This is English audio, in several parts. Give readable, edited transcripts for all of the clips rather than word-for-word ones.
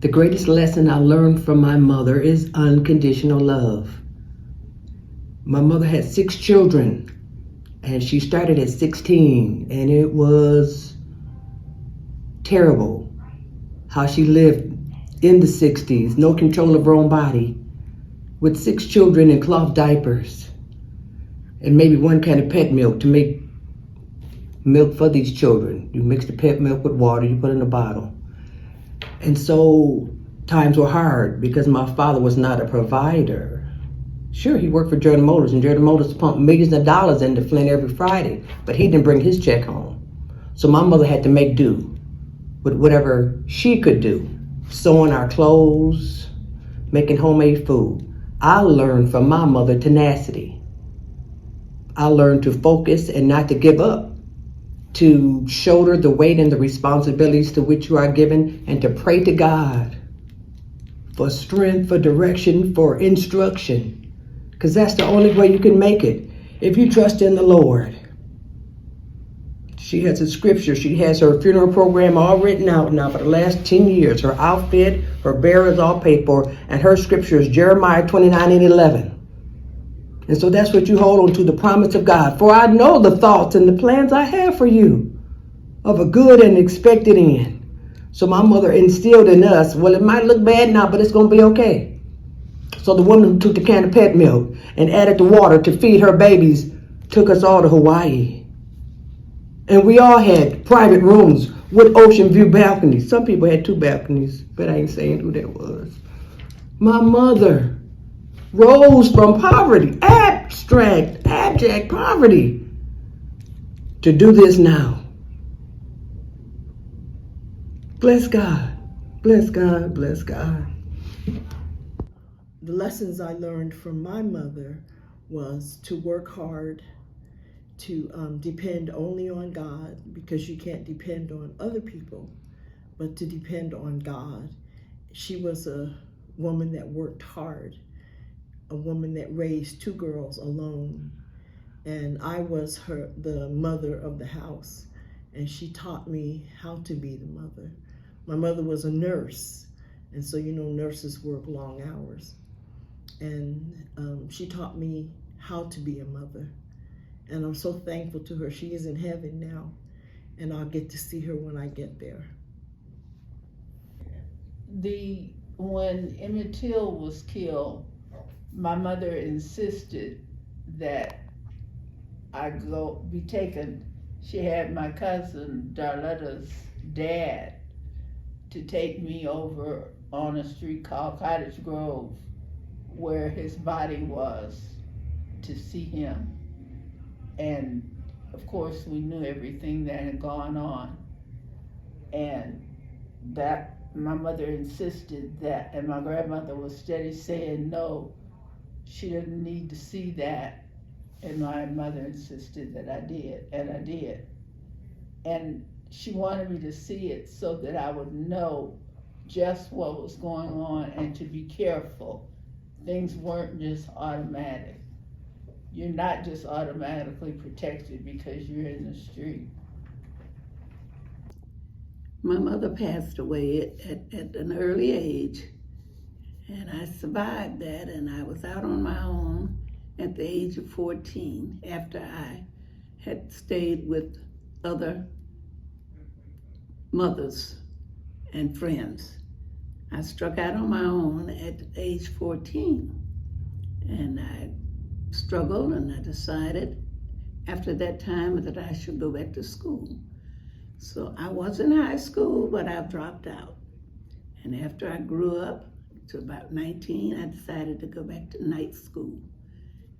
The greatest lesson I learned from my mother is unconditional love. My mother had 6 children, and she started at 16, and it was terrible how she lived in the 60s, no control of her own body, with 6 children in cloth diapers, and maybe one kind of pet milk to make milk for these children. You mix the pet milk with water, you put it in a bottle. And so times were hard because my father was not a provider. Sure, he worked for General Motors, and General Motors pumped millions of dollars into Flint every Friday, but he didn't bring his check home. So my mother had to make do with whatever she could do, sewing our clothes, making homemade food. I learned from my mother tenacity. I learned to focus and not to give up, to shoulder the weight and the responsibilities to which you are given, and to pray to God for strength, for direction, for instruction, because that's the only way you can make it, if you trust in the Lord. She has a scripture. She has her funeral program all written out now for the last 10 years. Her outfit, her burial is all paid for, and her scripture is Jeremiah 29:11. And so that's what you hold on to, the promise of God. For I know the thoughts and the plans I have for you, of a good and expected end. So my mother instilled in us, well, it might look bad now, but it's going to be okay. So the woman who took the can of pet milk and added the water to feed her babies took us all to Hawaii. And we all had private rooms with ocean view balconies. Some people had 2 balconies, but I ain't saying who that was. My mother rose from poverty, abject poverty, to do this now. Bless God, bless God, bless God. The lessons I learned from my mother was to work hard, to depend only on God, because you can't depend on other people, but to depend on God. She was a woman that worked hard, a woman that raised 2 girls alone, and I was the mother of the house, and she taught me how to be the mother. My mother was a nurse, and so nurses work long hours, and she taught me how to be a mother, and I'm so thankful to her. She is in heaven now, and I'll get to see her when I get there. When Emmett Till was killed, my mother insisted that I be taken. She had my cousin Darletta's dad to take me over on a street called Cottage Grove, where his body was, to see him. And of course we knew everything that had gone on, and that my mother insisted that, and my grandmother was steady saying no, she didn't need to see that, and my mother insisted that I did, and I did. And she wanted me to see it so that I would know just what was going on and to be careful. Things weren't just automatic. You're not just automatically protected because you're in the street. My mother passed away at an early age, and I survived that, and I was out on my own at the age of 14 after I had stayed with other mothers and friends. I struck out on my own at age 14, and I struggled, and I decided after that time that I should go back to school. So I was in high school, but I dropped out. And after I grew up to about 19, I decided to go back to night school.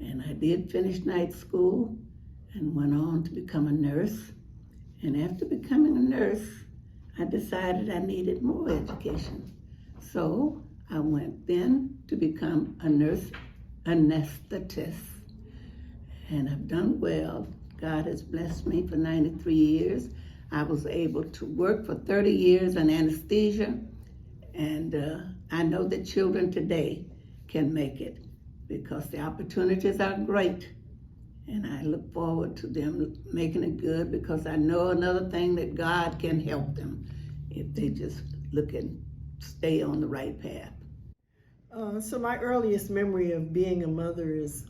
And I did finish night school and went on to become a nurse. And after becoming a nurse, I decided I needed more education. So I went then to become a nurse anesthetist. And I've done well. God has blessed me for 93 years. I was able to work for 30 years in anesthesia, and I know that children today can make it because the opportunities are great, and I look forward to them making it good, because I know another thing, that God can help them if they just look into stay on the right path. So my earliest memory of being a mother is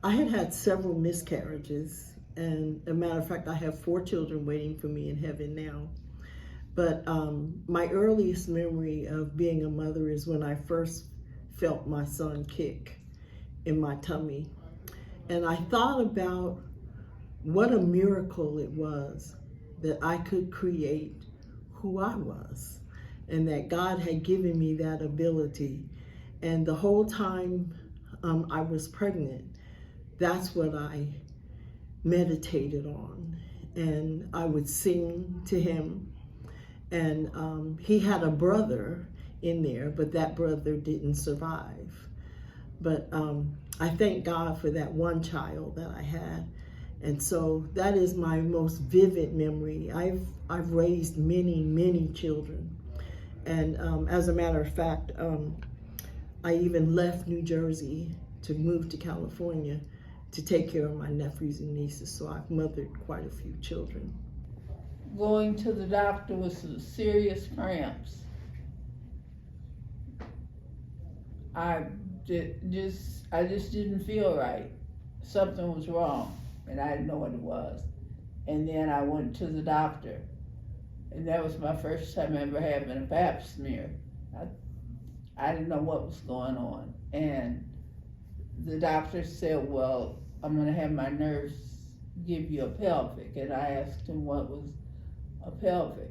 I had several miscarriages, and a matter of fact, I have 4 children waiting for me in heaven now. But my earliest memory of being a mother is when I first felt my son kick in my tummy. And I thought about what a miracle it was that I could create who I was, and that God had given me that ability. And the whole time I was pregnant, that's what I meditated on. And I would sing to him. And he had a brother in there, but that brother didn't survive. But I thank God for that one child that I had. And so that is my most vivid memory. I've raised many children. And as a matter of fact, I even left New Jersey to move to California to take care of my nephews and nieces. So I've mothered quite a few children. Going to the doctor with some serious cramps. I just didn't feel right. Something was wrong, and I didn't know what it was. And then I went to the doctor, and that was my first time ever having a pap smear. I didn't know what was going on. And the doctor said, well, I'm gonna have my nurse give you a pelvic. And I asked him what was a pelvic.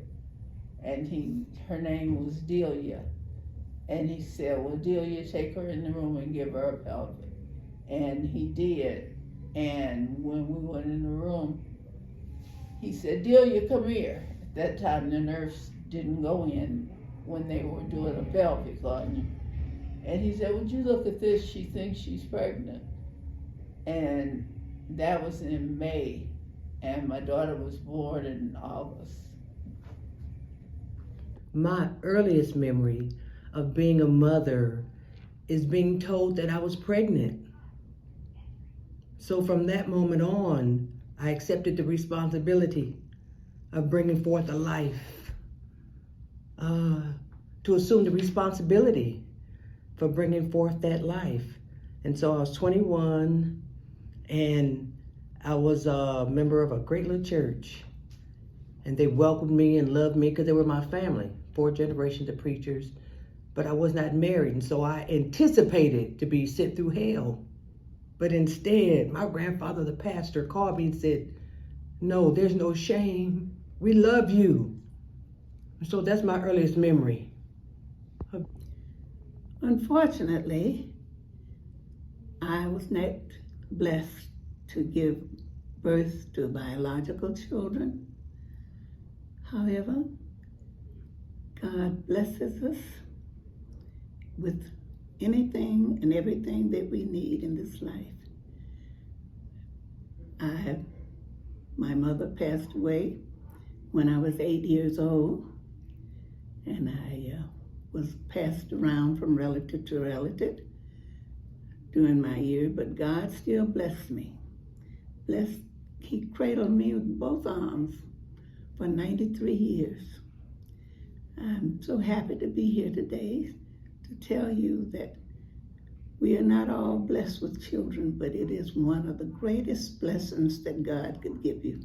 And her name was Delia. And he said, well, Delia, take her in the room and give her a pelvic. And he did. And when we went in the room, he said, Delia, come here. At that time, the nurse didn't go in when they were doing a pelvic on you. And he said, would you look at this? She thinks she's pregnant. And that was in May. And my daughter was born in August. My earliest memory of being a mother is being told that I was pregnant. So from that moment on, I accepted the responsibility of bringing forth a life, to assume the responsibility for bringing forth that life. And so I was 21, and I was a member of a great little church. And they welcomed me and loved me because they were my family, 4 generations of preachers. But I was not married, and so I anticipated to be sent through hell. But instead, my grandfather, the pastor, called me and said, no, there's no shame. We love you. So that's my earliest memory. Unfortunately, I was not blessed to give birth to biological children. However, God blesses us with anything and everything that we need in this life. My mother passed away when I was 8 years old, and I was passed around from relative to relative during my year, but God still blessed me. He cradled me with both arms for 93 years. I'm so happy to be here today to tell you that we are not all blessed with children, but it is one of the greatest blessings that God could give you.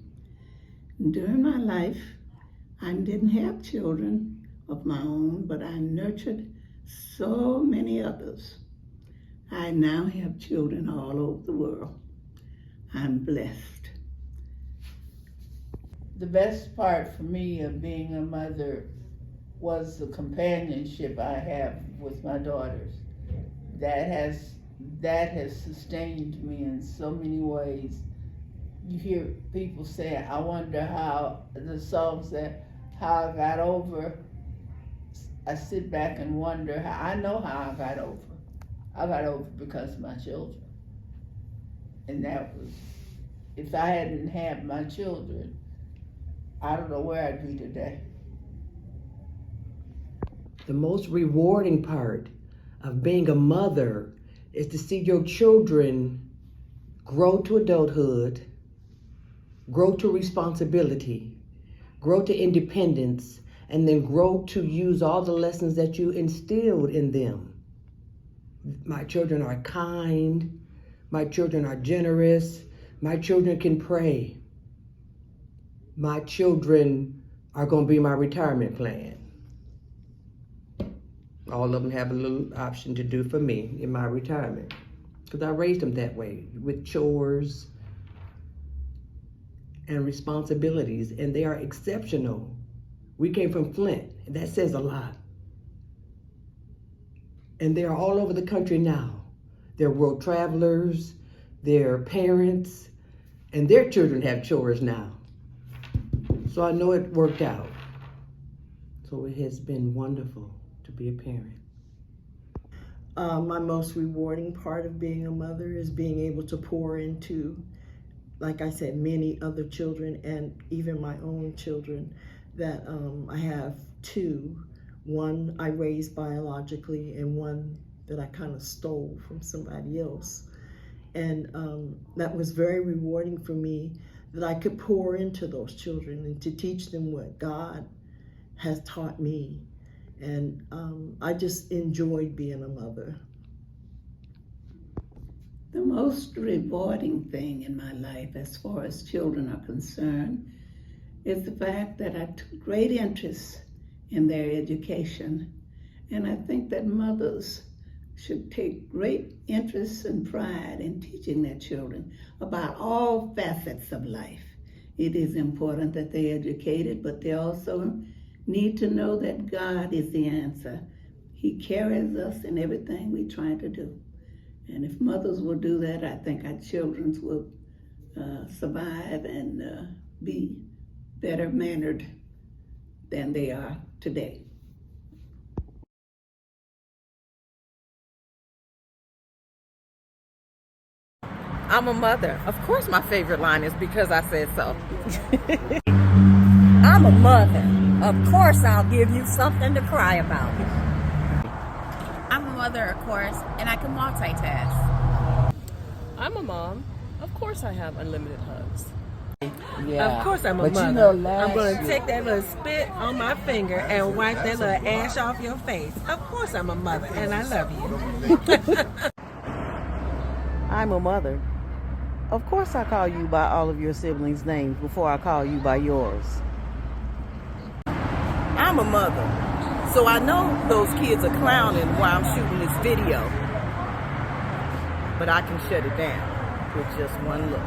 And during my life, I didn't have children of my own, but I nurtured so many others. I now have children all over the world. I'm blessed. The best part for me of being a mother was the companionship I have with my daughters. That has sustained me in so many ways. You hear people say, I wonder how, the song said, how I got over. I sit back and wonder how, I know how I got over. I got over because of my children. And that was, if I hadn't had my children, I don't know where I'd be today. The most rewarding part of being a mother is to see your children grow to adulthood, grow to responsibility, grow to independence, and then grow to use all the lessons that you instilled in them. My children are kind. My children are generous. My children can pray. My children are going to be my retirement plan. All of them have a little option to do for me in my retirement, because I raised them that way, with chores and responsibilities, and they are exceptional. We came from Flint, and that says a lot. And they are all over the country now. They're world travelers, they're parents, and their children have chores now. So I know it worked out. So it has been wonderful to be a parent. My most rewarding part of being a mother is being able to pour into, like I said, many other children and even my own children. That I have two. One I raised biologically and one that I kind of stole from somebody else. And that was very rewarding for me, that I could pour into those children and to teach them what God has taught me. And I just enjoyed being a mother. The most rewarding thing in my life as far as children are concerned is the fact that I took great interest in their education. And I think that mothers should take great interest and pride in teaching their children about all facets of life. It is important that they're educated, but they also need to know that God is the answer. He carries us in everything we try to do. And if mothers will do that, I think our children will survive and be better mannered than they are today. I'm a mother. Of course my favorite line is "because I said so." I'm a mother. Of course I'll give you something to cry about. I'm a mother, of course, and I can multitask. I'm a mom. Of course I have unlimited hugs. Yeah. Of course I'm a But mother. you know, I'm going to last take that little spit on my finger and wipe that little ash off your face. Of course I'm a mother, and I love you. I'm a mother. Of course I call you by all of your siblings' names before I call you by yours. I'm a mother. So I know those kids are clowning while I'm shooting this video. But I can shut it down with just one look.